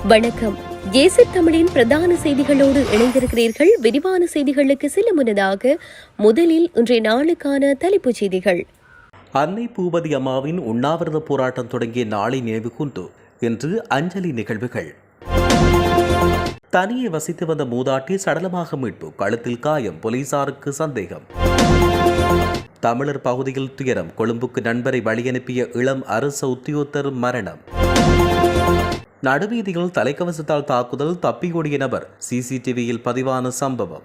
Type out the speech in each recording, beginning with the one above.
வணக்கம். ஏசி தமிழின் பிரதான செய்திகளோடு இணைந்திருக்கிறீர்கள். விரிவான செய்திகளுக்கு செல்ல முன்னதாக முதலில் இன்றைய நாளுக்கான தலைப்புச் செய்திகள். அன்னை பூபதி அம்மாவின் உண்ணாவிரத போராட்டம் தொடங்கிய நாளை நினைவு கூர்ந்து இன்று அஞ்சலி நிகழ்வுகள். தனியே வசித்து வந்த மூதாட்டி சடலமாக மீட்பு, கழுத்தில் காயம், போலீசாருக்கு சந்தேகம். தமிழர் பகுதியில் துயரம், கொழும்புக்கு நண்பரை வழியனுப்பிய இளம் அரசு உத்தியோகத்தர் மரணம். நடுவீதியில் தலைக்கவசத்தால் தாக்குதல், தப்பியோடிய நபர் சிசிடிவியில் பதிவான சம்பவம்.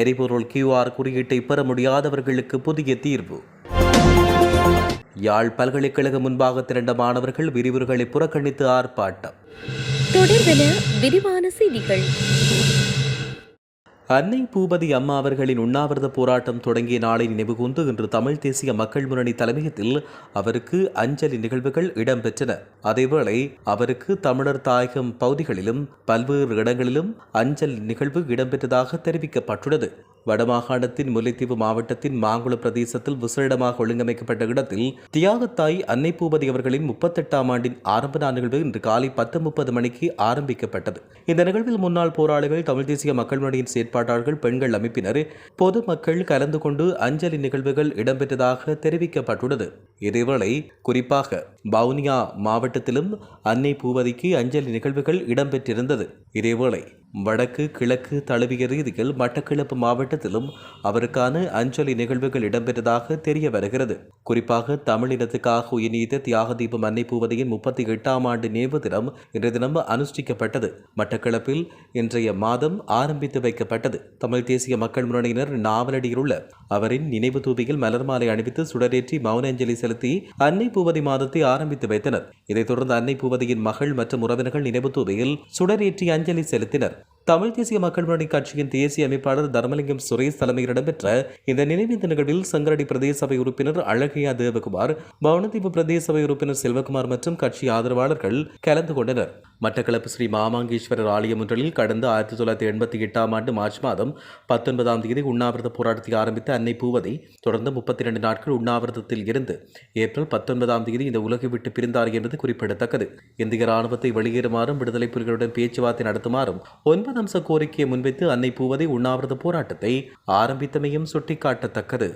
எரிபொருள் QR குறியீட்டை பெற முடியாதவர்களுக்கு புதிய தீர்வு. யாழ் பல்கலைக்கழக முன்பாக திரண்ட மாணவர்கள் விரிவுரைகளை புறக்கணித்து ஆர்ப்பாட்டம். தொடர்பென விரிவான செய்திகள். அன்னை பூபதி அம்மா அவர்களின் உண்ணாவிரத போராட்டம் தொடங்கிய நாளை நினைவுகூர்ந்து இன்று தமிழ் தேசிய மக்கள் முன்னணி தலைமையகத்தில் அவருக்கு அஞ்சலி நிகழ்வுகள் இடம்பெற்றன. அதேவேளை அவருக்கு தமிழர் தாயகம் பகுதிகளிலும் பல்வேறு இடங்களிலும் அஞ்சலி நிகழ்வு இடம்பெற்றதாக தெரிவிக்கப்பட்டுள்ளது. வடமாகாணத்தின் முல்லைத்தீவு மாவட்டத்தின் மாங்குளம் பிரதேசத்தில் விசேடமாக ஒழுங்கமைக்கப்பட்ட இடத்தில் தியாகத்தாய் அன்னை பூபதி அவர்களின் 38ஆம் ஆண்டின் ஆரம்ப நாள் நிகழ்வு இன்று காலை 10:30 மணிக்கு ஆரம்பிக்கப்பட்டது. இந்த நிகழ்வில் முன்னாள் போராளிகள், தமிழ் தேசிய மக்கள் முன்னணியின் செயற்பாட்டாளர்கள், பெண்கள் அமைப்பினர், பொதுமக்கள் கலந்து கொண்டு அஞ்சலி நிகழ்வுகள் இடம்பெற்றதாக தெரிவிக்கப்பட்டுள்ளது. இதேவேளை குறிப்பாக வவுனியா மாவட்டத்திலும் அன்னை பூபதிக்கு அஞ்சலி நிகழ்வுகள் இடம்பெற்றிருந்தது. இதேவேளை வடக்கு கிழக்கு தழுவிய ரீதியில் மட்டக்களப்பு மாவட்டத்திலும் அவருக்கான அஞ்சலி நிகழ்வுகள் இடம்பெற்றதாக தெரிய வருகிறது. குறிப்பாக தமிழினத்துக்காக உயிர்நீத்த தியாக தீபம் அன்னை பூபதியின் 38ஆம் ஆண்டு நினைவு தினம் இன்றைய தினம் அனுஷ்டிக்கப்பட்டது. மட்டக்களப்பில் இன்றைய மாதம் ஆரம்பித்து வைக்கப்பட்டது. தமிழ் தேசிய மக்கள் முன்னணியினர் நாவலடியில் உள்ள அவரின் நினைவு தூபியில் மலர் மாலை அணிவித்து சுடரேற்றி மௌன அஞ்சலி செலுத்தி அன்னை பூபதி மாதத்தை ஆரம்பித்து வைத்தனர். இதைத் தொடர்ந்து அன்னை பூபதியின் மகள் மற்றும் உறவினர்கள் நினைவு தூபியில் சுடரேற்றி அஞ்சலி செலுத்தினர். தமிழ் தேசிய மக்கள் முன்னணி கட்சியின் தேசிய அமைப்பாளர் தர்மலிங்கம் சுரேஷ் தலைமையில் இடம்பெற்ற இந்த நினைவேந்த நிகழ்வில் சங்கரடி பிரதேச சபை உறுப்பினர் அழகையா தேவகுமார், பவுனதீவு பிரதேச சபை உறுப்பினர் செல்வகுமார் மற்றும் கட்சி ஆதரவாளர்கள் கலந்து கொண்டனர். மட்டக்களப்பு ஸ்ரீ மாமாங்கேஸ்வரர் ஆலயம் ஒன்றில் கடந்த 1988ஆம் ஆண்டு மார்ச் மாதம் 19ஆம் தேதி உண்ணாவிரத போராட்டத்தை ஆரம்பித்த அன்னை பூபதி தொடர்ந்து 32 நாட்கள் உண்ணாவிரதத்தில் இருந்து ஏப்ரல் 19ஆம் தேதி இந்த உலகை விட்டு பிரிந்தார் என்பது குறிப்பிடத்தக்கது. இந்திய ராணுவத்தை வெளியேறுமாறும் விடுதலை புலிகளுடன் பேச்சுவார்த்தை நடத்துமாறும் 9 அம்ச கோரிக்கையை முன்வைத்து அன்னை பூபதி உண்ணாவிரத போராட்டத்தை ஆரம்பித்தமையும் சுட்டிக்காட்டத்தக்கது.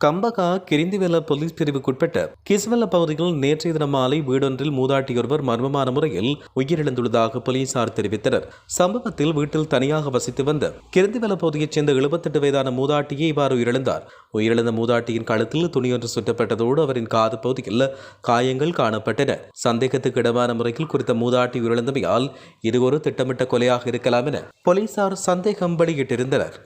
கம்பகா கிரிந்திவெல போலீஸ் பிரிவுக்குட்பட்ட கிஸ்வெல்ல பகுதியில் நேற்றைய தினம் மாலை வீடொன்றில் மூதாட்டியொருவர் மர்மமான முறையில் உயிரிழந்துள்ளதாக போலீசார் தெரிவித்தனர். சம்பவத்தில் வீட்டில் தனியாக வசித்து வந்த கிரிந்திவெல பகுதியைச் சேர்ந்த 78 வயதான மூதாட்டியே இவ்வாறு உயிரிழந்தார். உயிரிழந்த மூதாட்டியின் கழுத்தில் துணியொன்று சுற்றப்பட்டதோடு அவரின் காது பகுதியில் காயங்கள் காணப்பட்டன. சந்தேகத்துக்கு இடமான முறையில் குறித்த மூதாட்டி உயிரிழந்தமையால் இது ஒரு திட்டமிட்ட கொலையாக இருக்கலாம் என போலீசார் சந்தேகம் வெளியிட்டிருந்தனர்.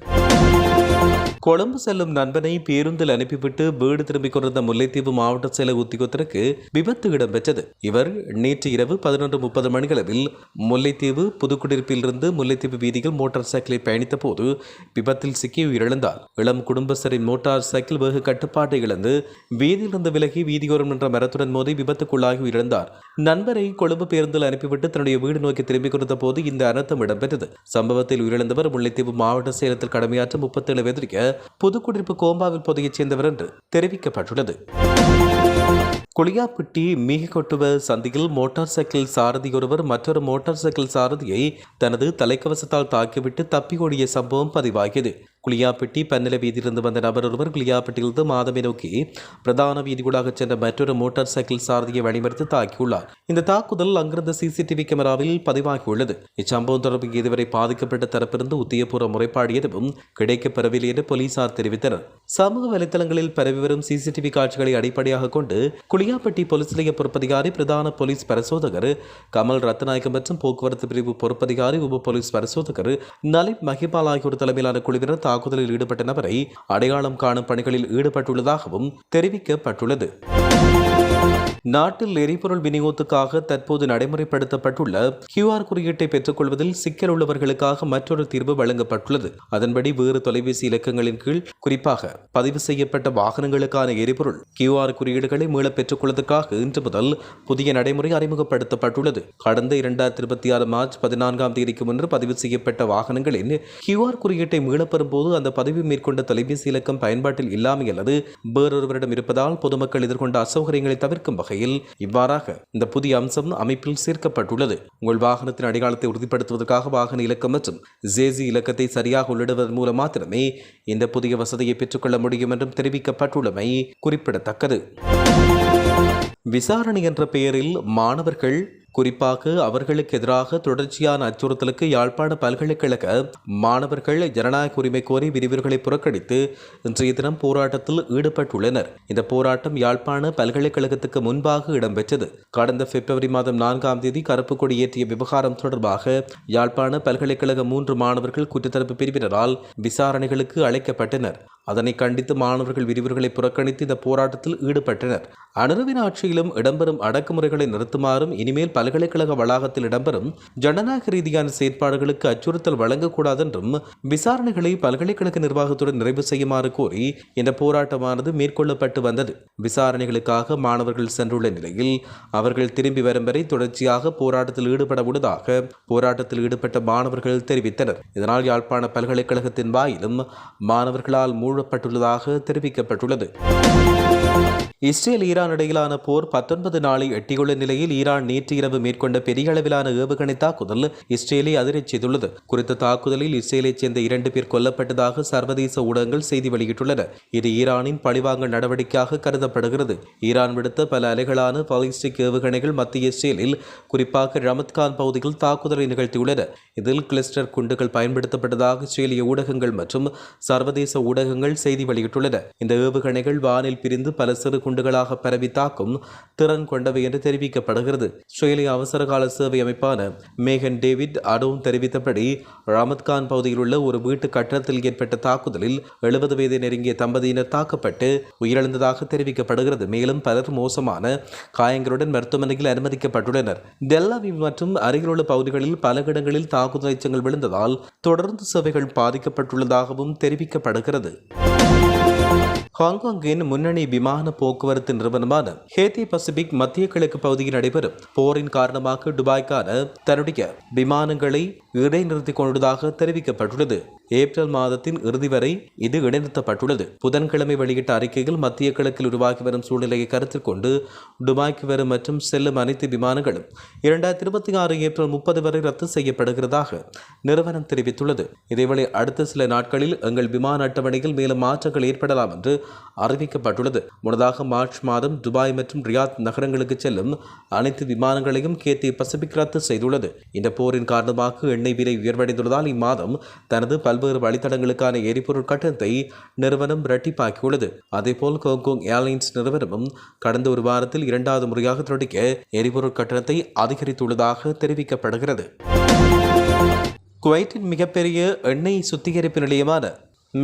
கொழும்பு செல்லும் நண்பனை பேருந்தில் அனுப்பிவிட்டு வீடு திரும்பிக் கொண்டிருந்த முல்லைத்தீவு மாவட்ட செயலக உத்தியோகத்தருக்கு விபத்து இடம்பெற்றது. இவர் நேற்று இரவு 11:30 மணிகளவில் முல்லைத்தீவு புதுக்குடியிருப்பிலிருந்து முல்லைத்தீவு வீதியில் மோட்டார் சைக்கிளில் பயணித்த போது விபத்தில் சிக்கி உயிரிழந்தார். இளம் குடும்பஸ்தரின் மோட்டார் சைக்கிள் வேக கட்டுப்பாட்டை இழந்து வீதியிலிருந்து விலகி வீதியோரம் நின்ற மரத்துடன் மோதி விபத்துக்குள்ளாகி உயிரிழந்தார். நண்பரை கொழும்பு பேருந்தில் அனுப்பிவிட்டு தன்னுடைய வீடு நோக்கி திரும்பிக் கொண்டிருந்த போது இந்த அனர்த்தம் இடம்பெற்றது. சம்பவத்தில் உயிரிழந்தவர் முல்லைத்தீவு மாவட்ட செயலகத்தில் கடமையாற்றும் 37 வயதுடைய புதுக்குடியிருப்பு கோம்பாவில் பகுதியைச் சேர்ந்தவர் என்று தெரிவிக்கப்பட்டுள்ளது. குளியாப்பிட்டி மீகொட்டுவ சந்தியில் மோட்டார் சைக்கிள் சாரதி ஒருவர் மற்றொரு மோட்டார் சைக்கிள் சாரதியை தனது தலைக்கவசத்தால் தாக்கிவிட்டு தப்பி ஓடிய சம்பவம் பதிவாகியது. குளியாப்பிட்டி பன்னல வீதியிலிருந்து வந்த நபர் ஒருவர் குளியாப்பிட்டியிலிருந்து மாதமே நோக்கி பிரதான வீதிகூடாக சென்ற மற்றொரு மோட்டார் சைக்கிள் சாரதியை வழிமறித்து தாக்கியுள்ளார். இந்த தாக்குதல் அங்கிருந்த CCTV கேமராவில் பதிவாகியுள்ளது. இச்சம்பவம் தொடர்பில் இதுவரை பாதிக்கப்பட்ட தரப்பிலிருந்து உத்தியபூர்வ முறைப்பாடு எதுவும் கிடைக்கப்பெறவில்லை என்று போலீசார் தெரிவித்தனர். சமூக வலைதளங்களில் பரவி வரும் CCTV காட்சிகளை அடிப்படையாக கொண்டு குளியாப்பட்டி போலீஸ் நிலைய பொறுப்பதிகாரி, பிரதான போலீஸ் பரிசோதகர் கமல் ரத்நாயகம் மற்றும் போக்குவரத்து பிரிவு பொறுப்பதிகாரி, உப போலீஸ் பரிசோதகர் நலிப் மஹிபால் ஆகியோர் தலைமையிலான குழுவினர் தாக்குதலில் ஈடுபட்ட நபரை அடையாளம் காணும் பணிகளில் ஈடுபட்டுள்ளதாகவும் தெரிவிக்கப்பட்டுள்ளது. நாட்டில் எரிபொருள் விநியோகத்துக்காக தற்போது நடைமுறைப்படுத்தப்பட்டுள்ள QR குறியீட்டை பெற்றுக் கொள்வதில் சிக்கல் உள்ளவர்களுக்காக மற்றொரு தீர்வு வழங்கப்பட்டுள்ளது. அதன்படி வேறு தொலைபேசி இலக்கங்களின் கீழ் குறிப்பாக பதிவு செய்யப்பட்ட வாகனங்களுக்கான எரிபொருள் QR குறியீடுகளை மீள பெற்றுக் கொள்வதற்காக இன்று முதல் புதிய நடைமுறை அறிமுகப்படுத்தப்பட்டுள்ளது. கடந்த 2026 மார்ச் 14ஆம் தேதிக்கு முன்னர் பதிவு செய்யப்பட்ட வாகனங்களின் QR குறியீட்டை மீளப்பெறும் போது அந்த பதிவு மேற்கொண்ட தொலைபேசி இலக்கம் பயன்பாட்டில் இல்லாமை அல்லது வேறொருவரிடம் இருப்பதால் பொதுமக்கள் எதிர்கொண்ட அசௌகரியங்களை தவிர்க்கும் வகையில் நிலையில் இவ்வாறாக இந்த புதிய அம்சம் அமைப்பில் சேர்க்கப்பட்டுள்ளது. உங்கள் வாகனத்தின் அடையாளத்தை உறுதிப்படுத்துவதற்காக வாகன இலக்கம் மற்றும் ஜேசி இலக்கத்தை சரியாக உள்ளிடுவதன் மூலம் மாத்திரமே இந்த புதிய வசதியை பெற்றுக்கொள்ள முடியும் என்றும் தெரிவிக்கப்பட்டுள்ளமை குறிப்பிடத்தக்கது. விசாரணை என்ற பெயரில் மாணவர்கள், குறிப்பாக அவர்களுக்கு எதிராக தொடர்ச்சியான அச்சுறுத்தலுக்கு யாழ்ப்பாண பல்கலைக்கழக மாணவர்கள் ஜனநாயக உரிமை கோரி விரிவுரைகளை புறக்கணித்து இன்றைய தினம் போராட்டத்தில் ஈடுபட்டுள்ளனர். இந்த போராட்டம் யாழ்ப்பாண பல்கலைக்கழகத்துக்கு முன்பாக இடம்பெற்றது. கடந்த பிப்ரவரி மாதம் 4ஆம் தேதி கருப்பு கொடி ஏற்றிய விவகாரம் தொடர்பாக யாழ்ப்பாண பல்கலைக்கழக 3 மாணவர்கள் குற்றத்தரப்பு பிரிவினரால் விசாரணைகளுக்கு அழைக்கப்பட்டனர். அதனை கண்டித்து மாணவர்கள் விரிவுரைகளை புறக்கணித்து இந்த போராட்டத்தில் ஈடுபட்டனர். அனுரவின் ஆட்சியிலும் இடம்பெறும் அடக்குமுறைகளை நிறுத்துமாறும், இனிமேல் பல்கலைக்கழக வளாகத்தில் இடம்பெறும் ஜனநாயக ரீதியான செயற்பாடுகளுக்கு அச்சுறுத்தல் வழங்கக்கூடாது என்றும் விசாரணைகளை பல்கலைக்கழக நிர்வாகத்துடன் நிறைவு செய்யுமாறு கோரி இந்த போராட்டமானது மேற்கொள்ளப்பட்டு வந்தது. விசாரணைகளுக்காக மாணவர்கள் சென்றுள்ள நிலையில் அவர்கள் திரும்பி வரும் வரை தொடர்ச்சியாக போராட்டத்தில் ஈடுபட உள்ளதாக போராட்டத்தில் ஈடுபட்ட மாணவர்கள் தெரிவித்தனர். இதனால் யாழ்ப்பாண பல்கலைக்கழகத்தின் வாயிலும் மாணவர்களால் மூடப்பட்டுள்ளதாக தெரிவிக்கப்பட்டுள்ளது. இஸ்ரேல் ஈரான் இடையிலான போர் 19 நாளை எட்டியுள்ள நிலையில் ஈரான் நேற்று இரவு மேற்கொண்ட பெரிய அளவிலான ஏவுகணை தாக்குதல் இஸ்ரேலை அதிரச் செய்துள்ளது. குறித்த தாக்குதலில் இஸ்ரேலைச் சேர்ந்த 2 பேர் கொல்லப்பட்டதாக சர்வதேச ஊடகங்கள் செய்தி வெளியிட்டுள்ளன. இது ஈரானின் பழிவாங்கல் நடவடிக்கையாக கருதப்படுகிறது. ஈரான் விடுத்த பல அலைகளான பாலிஸ்டிக் ஏவுகணைகள் மத்திய இஸ்ரேலில், குறிப்பாக ரமத்கான் பகுதியில் தாக்குதலை நிகழ்த்தியுள்ளன. இதில் கிளஸ்டர் குண்டுகள் பயன்படுத்தப்பட்டதாக இஸ்ரேலிய ஊடகங்கள் மற்றும் சர்வதேச ஊடகங்கள் செய்தி வெளியிட்டுள்ளன. இந்த ஏவுகணைகள் வானில் பிரிந்து பல சிறு குண்டுகளாக பரவி தாக்கும் திறன் கொண்டவை என்று தெரிவிக்கப்படுகிறது. இஸ்ரேலிய அவசரகால சேவை அமைப்பான மேகன் டேவிட் அடோன் தெரிவித்தபடி ரமத்கான் பகுதியில் உள்ள ஒரு வீட்டு கட்டடத்தில் ஏற்பட்ட தாக்குதலில் 70 வயதை நெருங்கிய தம்பதியினர் தாக்கப்பட்டு உயிரிழந்ததாக தெரிவிக்கப்படுகிறது. மேலும் பலர் மோசமான காயங்களுடன் மருத்துவமனையில் அனுமதிக்கப்பட்டுள்ளனர். டெல் அவீவ் மற்றும் அருகிலுள்ள பகுதிகளில் பல இடங்களில் தாக்குதல் எச்சங்கள் விழுந்ததால் தொடர்ந்து சேவைகள் பாதிக்கப்பட்டுள்ளதாகவும் தெரிவிக்கப்படுகிறது. ஹாங்காங்கின் முன்னணி விமான போக்குவரத்து நிறுவனமான ஹேத்தி பசிபிக் மத்திய கிழக்கு பகுதியில் நடைபெறும் போரின் காரணமாக துபாய்க்கான தன்னுடைய விமானங்களை இடைநிறுத்திக் கொண்டதாக தெரிவிக்கப்பட்டுள்ளது. ஏப்ரல் மாதத்தின் இறுதி வரை இது இடைநிறுத்தப்பட்டுள்ளது. புதன்கிழமை வெளியிட்ட அறிக்கையில் மத்திய கிழக்கில் உருவாகி வரும் சூழ்நிலையை கருத்தில் கொண்டு துபாய்க்கு வரும் மற்றும் செல்லும் அனைத்து விமானங்களும் 2026 ஏப்ரல் 30 வரை ரத்து செய்யப்படுகிறதாக நிறுவனம் தெரிவித்துள்ளது. இதேவேளை அடுத்த சில நாட்களில் எங்கள் விமான அட்டவணையில் மேலும் மாற்றங்கள் ஏற்படலாம் என்று அறிவிக்கப்பட்டுள்ளது. முன்னதாக மார்ச் மாதம் துபாய் மற்றும் ரியாத் நகரங்களுக்கு செல்லும் அனைத்து விமானங்களையும் கேத்தி பசிபிக் ரத்து செய்துள்ளது. இந்த போரின் காரணமாக எண்ணெய் விலை உயர்வடைந்துள்ளதால் இம்மாதம் தனது பல்வேறு வழித்தடங்களுக்கான எரிபொருள் கட்டணத்தை நிறுவனம் இரட்டிப்பாக்கியுள்ளது. அதேபோல் ஹாங்காங் ஏர்லைன்ஸ் நிறுவனமும் கடந்த ஒரு வாரத்தில் 2வது முறையாக தொடங்கிய எரிபொருள் கட்டணத்தை அதிகரித்துள்ளதாக தெரிவிக்கப்படுகிறது. குவைட்டின் மிகப்பெரிய எண்ணெய் சுத்திகரிப்பு நிலையமான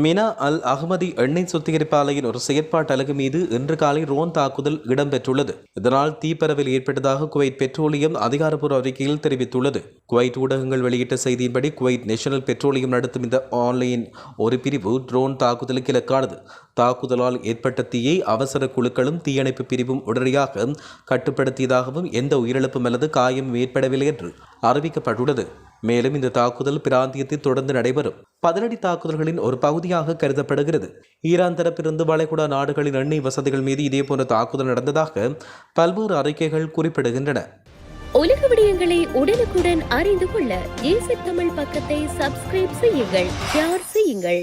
மினா அல் அஹ்மதி எண்ணெய் சுத்திகரிப்பு ஆலையின் ஒரு செயற்பாட்டு அலகு மீது இன்று காலை ரோன் தாக்குதல் இடம்பெற்றுள்ளது. இதனால் தீப்பரவல் ஏற்பட்டதாக குவைட் பெட்ரோலியம் அதிகாரப்பூர்வ அறிக்கையில் தெரிவித்துள்ளது. குவைட் ஊடகங்கள் வெளியிட்ட செய்தியின்படி குவைட் நேஷனல் பெட்ரோலியம் நடத்தும் இந்த ஆன்லைன் ஒரு பிரிவு ட்ரோன் தாக்குதலுக்கு இலக்கானது. தாக்குதலால் ஏற்பட்ட தீயை அவசர குழுக்களும் தீயணைப்பு பிரிவும் உடனடியாக கட்டுப்படுத்தியதாகவும் எந்த உயிரிழப்பும் அல்லது காயமும் ஏற்படவில்லை என்று அறிவிக்கப்பட்டுள்ளது. மேலும் இந்த தாக்குதல் பிராந்தியத்தில் தொடர்ந்து நடைபெறும் பதிலடி தாக்குதல்களின் ஒரு பகுதியாக கருதப்படுகிறது. ஈரான் தரப்பிலிருந்து வளைகுடா நாடுகளின் எண்ணெய் வசதிகள் மீது இதேபோன்ற தாக்குதல் நடந்ததாக பல்வேறு அறிக்கைகள் குறிப்பிடுகின்றன. உலக விடயங்களை உடனுக்குடன் அறிந்து கொள்ள ஏசி தமிழ் பக்கத்தை சப்ஸ்கிரைப் செய்யுங்கள், ஷேர் செய்யுங்கள்.